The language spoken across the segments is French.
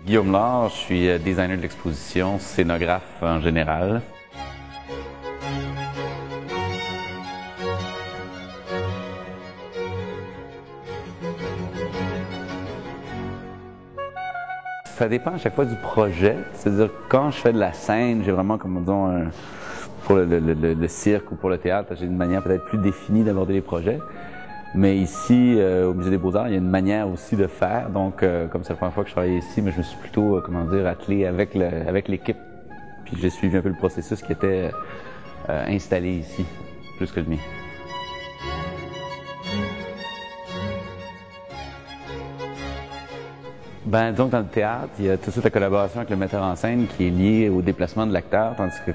Guillaume Lard, je suis designer de l'exposition, scénographe en général. Ça dépend à chaque fois du projet. C'est-à-dire quand je fais de la scène, j'ai vraiment, comme disons, pour le cirque ou pour le théâtre, j'ai une manière peut-être plus définie d'aborder les projets. Mais ici, au Musée des Beaux-Arts, il y a une manière aussi de faire. Donc, comme c'est la première fois que je travaille ici, mais je me suis plutôt, attelé avec l'équipe. Puis j'ai suivi un peu le processus qui était installé ici, plus que le mien. Donc dans le théâtre, il y a tout de suite la collaboration avec le metteur en scène qui est liée au déplacement de l'acteur, tandis que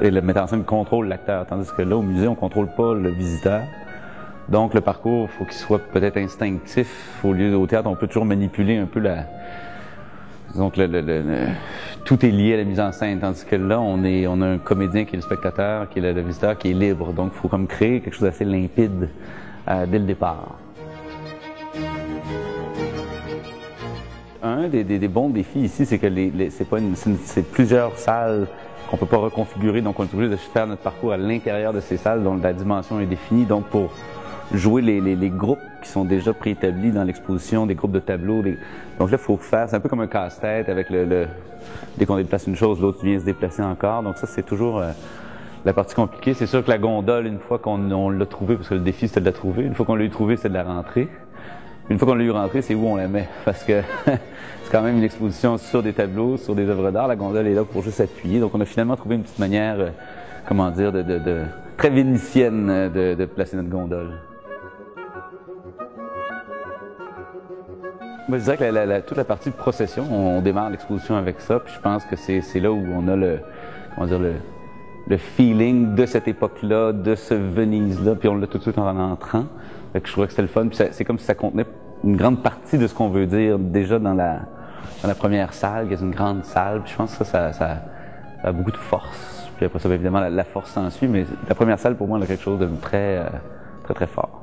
le metteur en scène contrôle l'acteur, tandis que là, au musée, on contrôle pas le visiteur. Donc le parcours, il faut qu'il soit peut-être instinctif. Au lieu au théâtre, on peut toujours manipuler un peu donc tout est lié à la mise en scène, tandis que là, on a un comédien qui est le spectateur, qui est le visiteur, qui est libre. Donc il faut comme créer quelque chose d'assez limpide dès le départ. Un des bons défis ici, c'est que c'est plusieurs salles qu'on peut pas reconfigurer, donc on est obligé de faire notre parcours à l'intérieur de ces salles dont la dimension est définie. Donc pour jouer les groupes qui sont déjà préétablis dans l'exposition, des groupes de tableaux. Donc là, il faut faire, c'est un peu comme un casse-tête avec dès qu'on déplace une chose, l'autre vient se déplacer encore. Donc ça, c'est toujours la partie compliquée. C'est sûr que la gondole, une fois qu'on l'a trouvée, parce que le défi c'était de la trouver, une fois qu'on l'a eu trouvée, c'est de la rentrer. Une fois qu'on l'a eu rentrée, c'est où on la met, parce que c'est quand même une exposition sur des tableaux, sur des œuvres d'art. La gondole est là pour juste appuyer. Donc on a finalement trouvé une petite manière, très vénitienne de placer notre gondole. Moi, je dirais que toute la partie de procession, on démarre l'exposition avec ça, puis je pense que c'est là où on a le feeling de cette époque-là, de ce Venise-là, puis on l'a tout de suite en entrant. Fait que je trouvais que c'était le fun, puis c'est comme si ça contenait une grande partie de ce qu'on veut dire déjà dans la première salle, qui est une grande salle, puis je pense que ça a beaucoup de force. Puis après ça, évidemment, la force s'ensuit, mais la première salle, pour moi, elle a quelque chose de très fort.